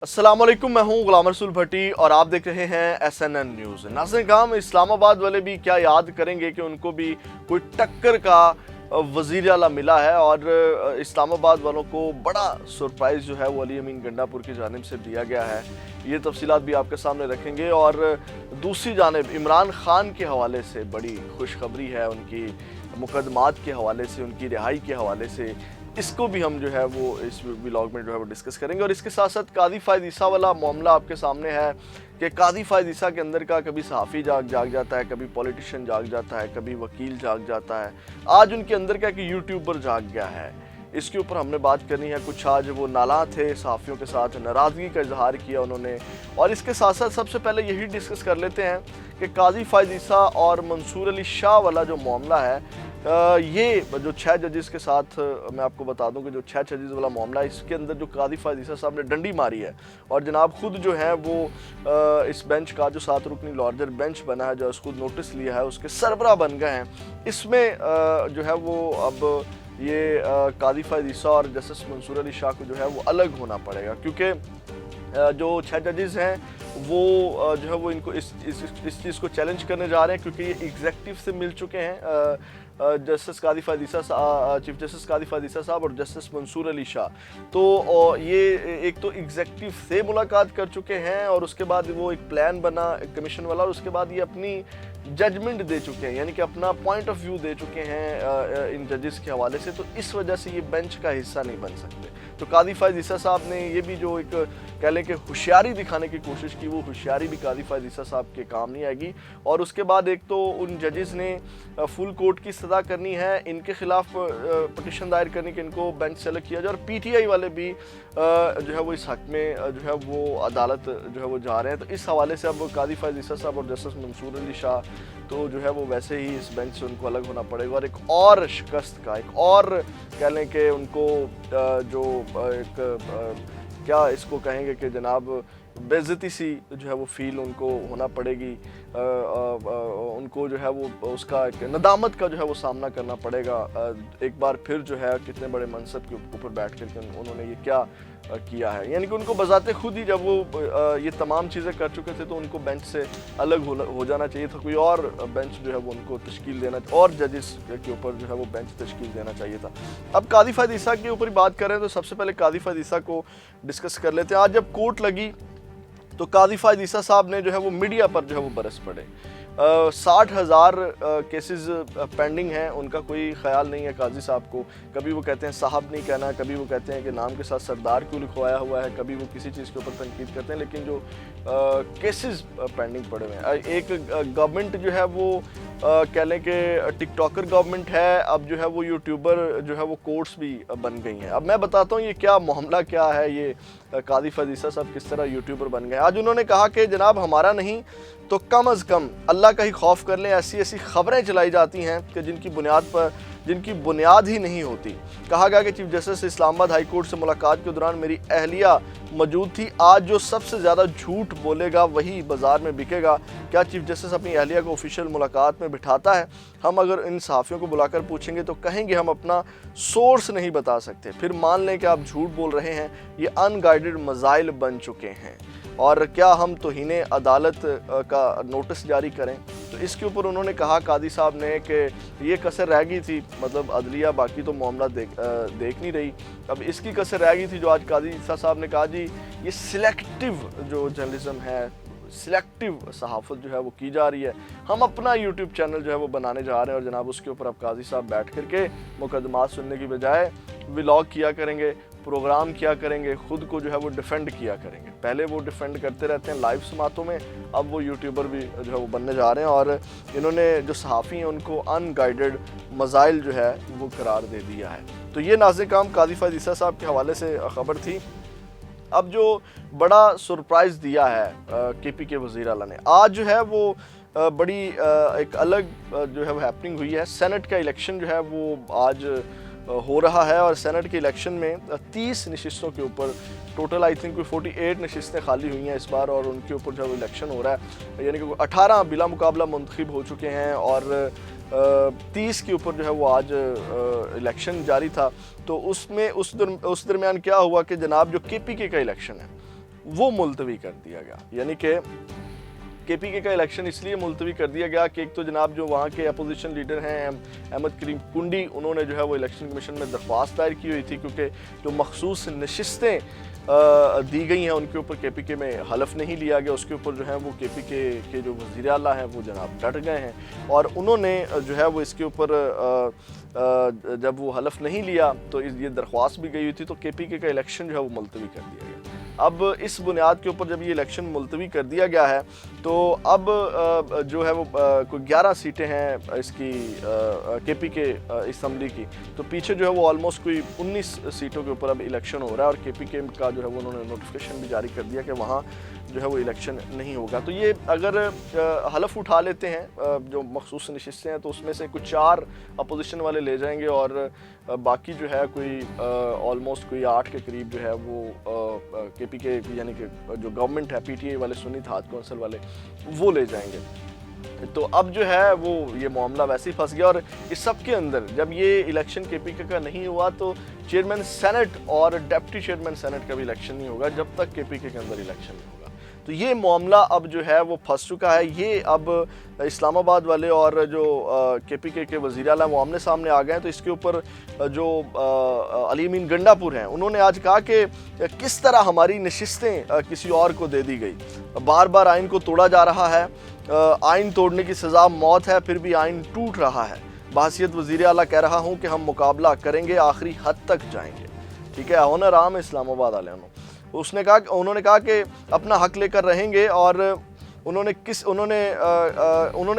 अस्सलामुअलैकुम, मैं हूं गुलाम रसूल भट्टी और आप देख रहे हैं SNN न्यूज़। नाज़रीन काम इस्लामाबाद वाले भी क्या याद करेंगे कि उनको भी कोई टक्कर का वज़ीर आला मिला है और इस्लामाबाद वालों को बड़ा सरप्राइज़ जो है वो अली अमीन गंडापुर की जानिब से दिया गया है। ये तफसीलात भी आपके सामने रखेंगे और दूसरी जानिब इमरान खान के हवाले से बड़ी खुशखबरी है, उनकी मुकदमात के हवाले से, उनकी रिहाई के हवाले से। इसको भी हम जो है वो इस व्लॉग में जो है वो डिस्कस करेंगे और इसके साथ साथ कादी फ़ायद ईसा वाला मामला आपके सामने है कि कादी फ़ायद ईसा के अंदर का कभी सहाफ़ी जाग जाता है, कभी पॉलिटिशियन जाग जाता है, कभी वकील जाग जाता है। आज उनके अंदर का कि यूट्यूबर जाग गया है। इसके ऊपर हमने बात करनी है। कुछ आज वो नाला थे, सहाफ़ियों के साथ नाराज़गी का इजहार किया उन्होंने और इसके साथ साथ सबसे पहले यही डिस्कस कर लेते हैं कि कादी फ़ायद ईसा और मंसूर अली शाह वाला जो मामला है, ये जो 6 जजेस के साथ मैं आपको बता दूं कि जो 6 जजेस वाला मामला है, इसके अंदर जो कादी फ़ायद ईसा साहब ने डंडी मारी है और जनाब खुद जो है वो इस बेंच का जो 7 रुकनी लार्जर बेंच बना है, जो खुद नोटिस लिया है, उसके सरबराह बन गए हैं। इसमें जो है वो अब ये कादी फ़ायद ईसा और जस्टिस मंसूर अली शाह को जो है वो अलग होना पड़ेगा, क्योंकि जो 6 जजेस हैं वो जो है वो इनको इस चीज़ को चैलेंज करने जा रहे हैं, क्योंकि ये एग्जेक्टिव से मिल चुके हैं जस्टिस कादी फ़ायद ईसा चीफ जस्टिस कादी फ़ायद ईसा साहब और जस्टिस मंसूर अली शाह। तो ये एक तो एग्जेक्टिव से मुलाकात कर चुके हैं और उसके बाद वो एक प्लान बना कमीशन वाला और उसके बाद ये अपनी जजमेंट दे चुके हैं, यानी कि अपना पॉइंट ऑफ व्यू दे चुके हैं इन जजेस के हवाले से। तो इस वजह से ये बेंच का हिस्सा नहीं बन सकते। तो कादी फ़ायद ईसा साहब ने ये भी जो एक कह लें कि होशियारी दिखाने की कोशिश की, वो होशियारी भी कादी फ़ायद ईसा साहब के काम नहीं आएगी। और उसके बाद एक तो उन जजेस ने फुल कोर्ट की सज़ा करनी है, इनके खिलाफ पटिशन दायर करने के इनको बेंच से अलग किया जाए और PTI वाले भी जो है वो इस हक में जो है वो अदालत जो है वो जा रहे हैं। तो इस हवाले से अब कादी फ़ायद ईसा साहब और जस्टिस मंसूर अली शाह तो जो है वो वैसे ही इस बेंच से उनको अलग होना पड़ेगा और एक और शिकस्त का, एक और कह लें कि उनको जो एक क्या इसको कहेंगे कि जनाब बेइज्जती सी जो है वो फील उनको होना पड़ेगी। उनको जो है वो उसका एक नदामत का जो है वो सामना करना पड़ेगा। एक बार फिर जो है कितने बड़े मनसब के ऊपर बैठ कर के उन्होंने ये क्या किया है, यानी कि उनको बजाते खुद ही जब वो ये तमाम चीज़ें कर चुके थे तो उनको बेंच से अलग हो जाना चाहिए था। कोई और बेंच जो है वो उनको तश्कील देना और जजेस के ऊपर जो है वो बेंच तश्कील देना चाहिए था। अब कादी फ़ायद ईसा के ऊपर बात करें तो सबसे पहले कादी फ़ायद ईसा को डिस्कस कर लेते हैं। आज जब कोर्ट लगी तो कादी फ़ायद ईसा साहब ने जो है वो मीडिया पर जो है वो बरस पड़े। 60,000 केसेस पेंडिंग हैं, उनका कोई ख्याल नहीं है काजी साहब को। कभी वो कहते हैं साहब नहीं कहना, कभी वो कहते हैं कि नाम के साथ सरदार क्यों लिखवाया हुआ है, कभी वो किसी चीज़ के ऊपर तनकीद करते हैं, लेकिन जो केसेस पेंडिंग पड़े हुए हैं। एक गवर्नमेंट जो है वो कह लें कि टिकटॉकर गवर्नमेंट है, अब जो है वो यूट्यूबर जो है वो कोर्ट्स भी बन गई हैं। अब मैं बताता हूँ ये क्या मामला क्या है, ये कादी फ़ायद ईसा साहब किस तरह यूट्यूबर बन गए। आज उन्होंने कहा कि जनाब हमारा नहीं तो कम अज़ कम अल्लाह का ही खौफ कर लें। ऐसी ऐसी खबरें चलाई जाती हैं कि जिनकी बुनियाद ही नहीं होती। कहा गया कि chief justice Islamabad high court से मुलाकात के दौरान मेरी अहलिया मौजूद थी। आज जो सबसे ज़्यादा झूठ बोलेगा वही बाज़ार में बिकेगा। क्या चीफ जस्टिस अपनी अहलिया को ऑफिशियल मुलाकात में बिठाता है? हम अगर इन सहाफ़ियों को बुलाकर पूछेंगे तो कहेंगे हम अपना सोर्स नहीं बता सकते। फिर मान लें कि आप झूठ बोल रहे हैं। ये अनगाइडेड मज़ाइल बन चुके हैं और क्या हम तौहीने अदालत का नोटिस जारी करें? तो इसके ऊपर उन्होंने कहा कादी साहब ने कि ये कसर रह गई थी, मतलब अदलिया बाकी तो मामला देख नहीं रही, अब इसकी कसर रह गई थी जो आज कादी ईसा साहब ने कहा जी ये सिलेक्टिव जो जर्नलिज्म है, सिलेक्टिव सहाफ़त जो है वो की जा रही है। हम अपना यूट्यूब चैनल जो है वो बनाने जा रहे हैं और जनाब उसके ऊपर अब काजी साहब बैठ कर के मुकदमात सुनने की बजाय व्लॉग किया करेंगे, प्रोग्राम किया करेंगे, खुद को जो है वो डिफेंड किया करेंगे। पहले वो डिफेंड करते रहते हैं लाइव समातों में, अब वो यूट्यूबर भी जो है वो बनने जा रहे हैं और इन्होंने जो सहाफ़ी हैं उनको अनगाइडेड मज़ाइल जो है वो करार दे दिया है। तो ये नाज़िर काम कादी फ़ायद ईसा साहब के हवाले से ख़बर थी। अब जो बड़ा सरप्राइज़ दिया है KP के वज़ीर आला ने, आज जो है वो बड़ी एक अलग जो है वो हैपनिंग हुई है। सेनेट का इलेक्शन जो है वो आज हो रहा है और सेनेट के इलेक्शन में 30 नशिस्तों के ऊपर टोटल आई थिंक कोई 48 नशिस्तें खाली हुई हैं इस बार और उनके ऊपर जो इलेक्शन हो रहा है, यानी कि 18 बिला मुकाबला मुंतखब हो चुके हैं और 30 के ऊपर जो है वो आज इलेक्शन जारी था। तो उसमें उस दरमियान क्या हुआ कि जनाब जो KPK का इलेक्शन है वो मुलतवी कर दिया गया। यानी कि केपीके का इलेक्शन इसलिए मुलतवी कर दिया गया कि एक तो जनाब जो वहाँ के अपोजिशन लीडर हैं अहमद करीम कुंडी, उन्होंने जो है वो इलेक्शन कमीशन में दरख्वास्त दायर की हुई थी, क्योंकि जो मखसूस नशिस्तें दी गई हैं उनके ऊपर केपीके में हलफ नहीं लिया गया। उसके ऊपर जो है वो केपीके के जो वज़ीर आला हैं वो जनाब डट गए हैं और उन्होंने जो है वो इसके ऊपर जब वो हलफ नहीं लिया तो ये दरख्वास्त भी गई हुई थी, तो केपीके का इलेक्शन जो है वो मुलतवी कर दिया गया। अब इस बुनियाद के ऊपर जब ये इलेक्शन मुलतवी कर दिया गया है तो अब जो है वो कोई 11 सीटें हैं इसकी केपीके असम्बली की, तो पीछे जो है वो ऑलमोस्ट कोई 19 सीटों के ऊपर अब इलेक्शन हो रहा है और केपीके का जो है वो उन्होंने नोटिफिकेशन भी जारी कर दिया कि वहाँ जो है वो इलेक्शन नहीं होगा। तो ये अगर हलफ उठा लेते हैं जो मखसूस नशिस्तें हैं तो उसमें से कुछ 4 अपोजिशन वाले ले जाएंगे और बाकी जो है कोई ऑलमोस्ट कोई 8 के करीब जो है वो केपीके यानी कि जो गवर्नमेंट है पीटीआई वाले सुन्नी इत्तेहाद कौंसिल वाले वो ले जाएंगे। तो अब जो है वो ये मामला वैसे ही फंस गया और इस सब के अंदर जब ये इलेक्शन केपीके का नहीं हुआ तो चेयरमैन सेनेट और डिप्टी चेयरमैन सेनेट का भी इलेक्शन नहीं होगा जब तक केपीके के अंदर इलेक्शन नहीं होगा। तो ये मामला अब जो है वो फंस चुका है। ये अब इस्लामाबाद वाले और जो केपीके के वज़ीर आला वो आमने सामने आ गए हैं। तो इसके ऊपर जो अली अमीन गंडापुर हैं उन्होंने आज कहा कि किस तरह हमारी नशिस्तें किसी और को दे दी गई, बार बार आइन को तोड़ा जा रहा है, आइन तोड़ने की सज़ा मौत है फिर भी आइन टूट रहा है। बहसीयत वज़ीर आला कह रहा हूँ कि हम मुकाबला करेंगे, आखिरी हद तक जाएंगे। ठीक है, ऑनर आम इस्लामाबाद वाले उन्होंने कहा कि अपना हक लेकर रहेंगे और उन्होंने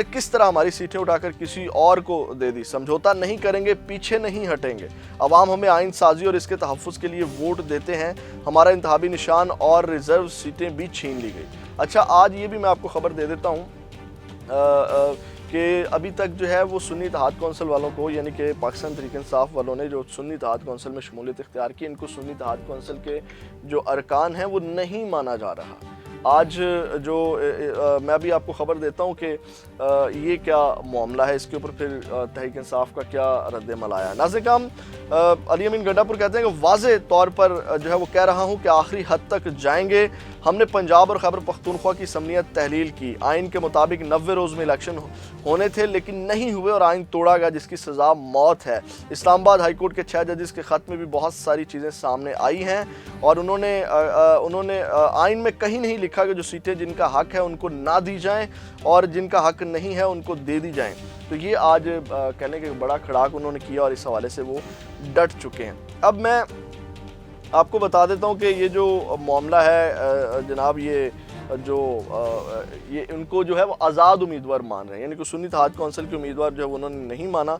किस तरह हमारी सीटें उठाकर किसी और को दे दी, समझौता नहीं करेंगे, पीछे नहीं हटेंगे। अवाम हमें आइन साजी और इसके तहफ़्फ़ुज़ के लिए वोट देते हैं, हमारा इंतखाबी निशान और रिज़र्व सीटें भी छीन ली गई। अच्छा, आज ये भी मैं आपको ख़बर दे देता हूँ कि अभी तक जो है वो सुन्नी इत्तेहाद कौंसिल वालों को यानी कि पाकिस्तान तहरीक इंसाफ वालों ने जो सुन्नी इत्तेहाद कौंसिल में शमूलियत इख्तियार की, इनको सुन्नी इत्तेहाद कौंसिल के जो अरकान हैं वो नहीं माना जा रहा। आज जो मैं भी आपको ख़बर देता हूँ कि ये क्या मामला है, इसके ऊपर फिर तहरीक इंसाफ का क्या रद्द-ए-अमल आया। नाज़िर अली अमीन गंडापुर कहते हैं कि वाज़े तौर पर जो है वो कह रहा हूँ कि आखिरी हद तक जाएंगे। हमने पंजाब और खैबर पख्तूनख्वा की समनियत तहलील की, आइन के मुताबिक 90 रोज़ में इलेक्शन होने थे लेकिन नहीं हुए और आइन तोड़ा गया जिसकी सज़ा मौत है। इस्लामाबाद हाई कोर्ट के 6 जजेस के ख़त में भी बहुत सारी चीज़ें सामने आई हैं और उन्होंने आइन में कहीं नहीं लिखा कि जो सीटें जिनका हक है उनको ना दी जाएँ और जिनका हक नहीं है उनको दे दी जाएँ। तो ये आज कहने के बड़ा खड़ाक उन्होंने किया और इस हवाले से वो डट चुके हैं। अब मैं आपको बता देता हूँ कि ये जो मामला है जनाब ये उनको जो है वो आज़ाद उम्मीदवार मान रहे हैं, यानी कि सुन्नी इत्तेहाद कौंसिल के उम्मीदवार जो है उन्होंने नहीं माना।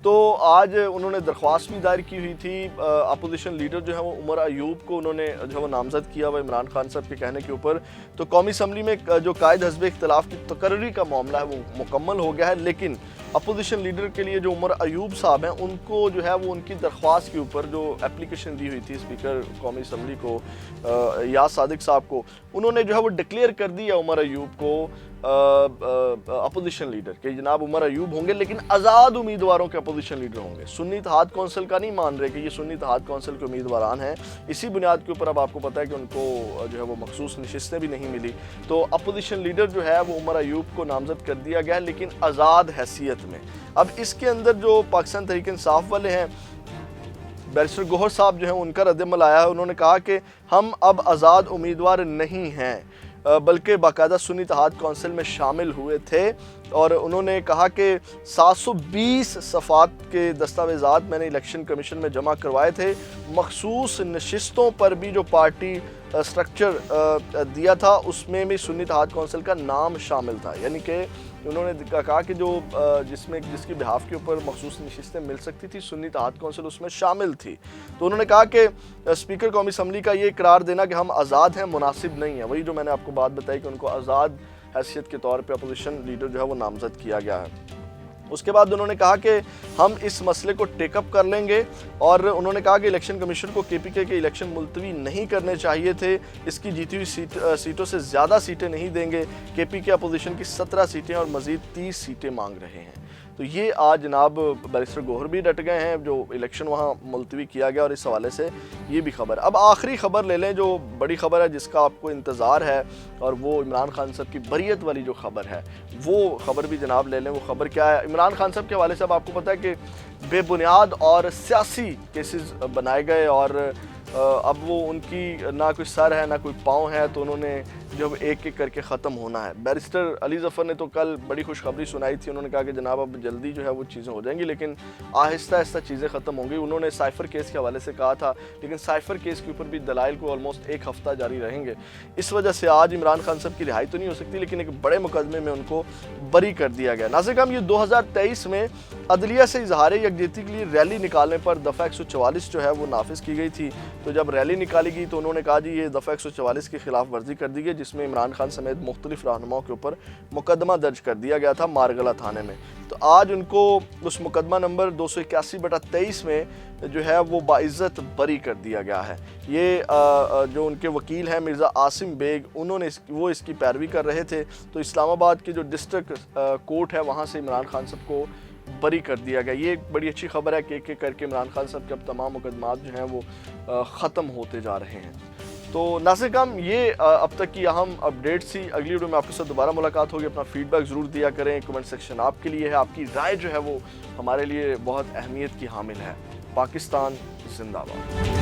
तो आज उन्होंने दरख्वास्त भी दायर की हुई थी। अपोजिशन लीडर जो है वो उमर अयूब को उन्होंने जो है वो नामज़द किया हुआ इमरान खान साहब के कहने के ऊपर। तो कौमी असम्बली में जो कायद हज़ब इख्तिलाफ़ की तकर्री का मामला है वो मुकम्मल हो गया है, लेकिन अपोजिशन लीडर के लिए जो उमर अयूब साहब हैं उनको जो है वो उनकी दरख्वास्त के ऊपर जो एप्लीकेशन दी हुई थी स्पीकर कौमी असम्बली को याद सादिक साहब को, उन्होंने जो है वो डिक्लेयर कर दिया उमर अयूब को अपोजिशन लीडर के जनाब उमर अयूब होंगे लेकिन आज़ाद उम्मीदवारों के अपोजिशन लीडर होंगे। सुन्नी इत्तेहाद कौंसिल का नहीं मान रहे कि ये सुन्नी इत्तेहाद कौंसिल के उम्मीदवारान हैं। इसी बुनियाद के ऊपर अब आपको पता है कि उनको जो है वो मखसूस नशिस्तें भी नहीं मिली। तो अपोजिशन लीडर जो है वो उमर अयूब को नामज़द कर दिया गया लेकिन आज़ाद हैसियत में। अब इसके अंदर जो पाकिस्तान तहरीक इंसाफ वाले हैं बैरिस्टर गौहर साहब जो है उनका रद्द-ए-अमल आया है। उन्होंने कहा कि हम अब आज़ाद उम्मीदवार नहीं हैं बल्कि बाकायदा सुन्नी इत्तेहाद कौंसिल में शामिल हुए थे और उन्होंने कहा कि 720 सफ़ात के दस्तावेज़ात मैंने इलेक्शन कमीशन में जमा करवाए थे। मखसूस नशिस्तों पर भी जो पार्टी स्ट्रक्चर दिया था उसमें भी सुन्नी इत्तेहाद कौंसिल का नाम शामिल था, यानी कि उन्होंने कहा कि जो जिसकी बिहाफ के ऊपर मखसूस नशिस्तें मिल सकती थी सुन्नी इत्तेहाद कौंसिल उसमें शामिल थी। तो उन्होंने कहा कि स्पीकर कौमी असम्बली का ये करार देना कि हम आज़ाद हैं मुनासिब नहीं है। वही जो मैंने आपको बात बताई कि उनको आज़ाद हैसियत के तौर पे अपोजिशन लीडर जो है वो नामज़द किया गया है। उसके बाद उन्होंने कहा कि हम इस मसले को टेकअप कर लेंगे और उन्होंने कहा कि इलेक्शन कमीशन को केपीके के इलेक्शन मुलतवी नहीं करने चाहिए थे, इसकी जीती हुई सीटों से ज़्यादा सीटें नहीं देंगे। केपीके अपोजिशन की 17 सीटें और मज़ीद 30 सीटें मांग रहे हैं। तो ये आज जनाब बैरिस्टर गौहर भी डट गए हैं, जो इलेक्शन वहाँ मुलतवी किया गया, और इस हवाले से ये भी खबर। अब आखिरी खबर ले लें, जो बड़ी खबर है जिसका आपको इंतज़ार है, और वो इमरान खान साहब की बरीयत वाली जो खबर है, वो खबर भी जनाब ले लें। वो खबर क्या है? इमरान खान साहब के हवाले से अब आपको पता है कि बेबुनियाद और सियासी केसेस बनाए गए, और अब वो उनकी ना कोई सर है ना कोई पाँव है, तो उन्होंने जब एक एक करके ख़त्म होना है। बैरिस्टर अली ज़फ़र ने तो कल बड़ी खुशखबरी सुनाई थी, उन्होंने कहा कि जनाब अब जल्दी जो है वो चीज़ें हो जाएंगी, लेकिन आहिस्ता आहिस्ता चीज़ें ख़त्म होंगी। उन्होंने साइफ़र केस के हवाले से कहा था, लेकिन साइफ़र केस के ऊपर भी दलाइल को ऑलमोस्ट एक हफ़्ता जारी रहेंगे। इस वजह से आज इमरान खान साहब की रिहाई तो नहीं हो सकती, लेकिन एक बड़े मुकदमे में उनको बरी कर दिया गया। नाज़रीन, ये 2023 में अदलिया से इजहार यकजहती के लिए रैली निकालने पर दफ़ा 144 जो है वो नाफिज की गई थी। तो जब रैली निकाली गई तो उन्होंने कहा जी ये दफ़ा 144 की खिलाफ वर्जी कर दी गई, जिसमें इमरान खान समेत मुख्तलिफ रहनुमाओं के ऊपर मुकदमा दर्ज कर दिया गया था मारगला थाने में। तो आज उनको उस मुकदमा नंबर 281/23 में जो है वो बाइज़्ज़त बरी कर दिया गया है। ये जो उनके वकील हैं मिर्ज़ा आसिम बेग, उन्होंने वो इसकी पैरवी कर रहे थे। तो इस्लामाबाद की जो डिस्ट्रिक्ट कोर्ट है वहाँ से इमरान खान साहब को बरी कर दिया गया। ये एक बड़ी अच्छी खबर है कि एक एक करके इमरान खान साहब के अब तमाम मुकदमात जो हैं वो ख़त्म होते जा रहे हैं। तो नाज़रीन, ये अब तक की अहम अपडेट्स थी। अगली वीडियो में आपके साथ दोबारा मुलाकात होगी। अपना फीडबैक ज़रूर दिया करें, कमेंट सेक्शन आपके लिए है। आपकी राय जो है वो हमारे लिए बहुत अहमियत की हामिल है। पाकिस्तान जिंदाबाद।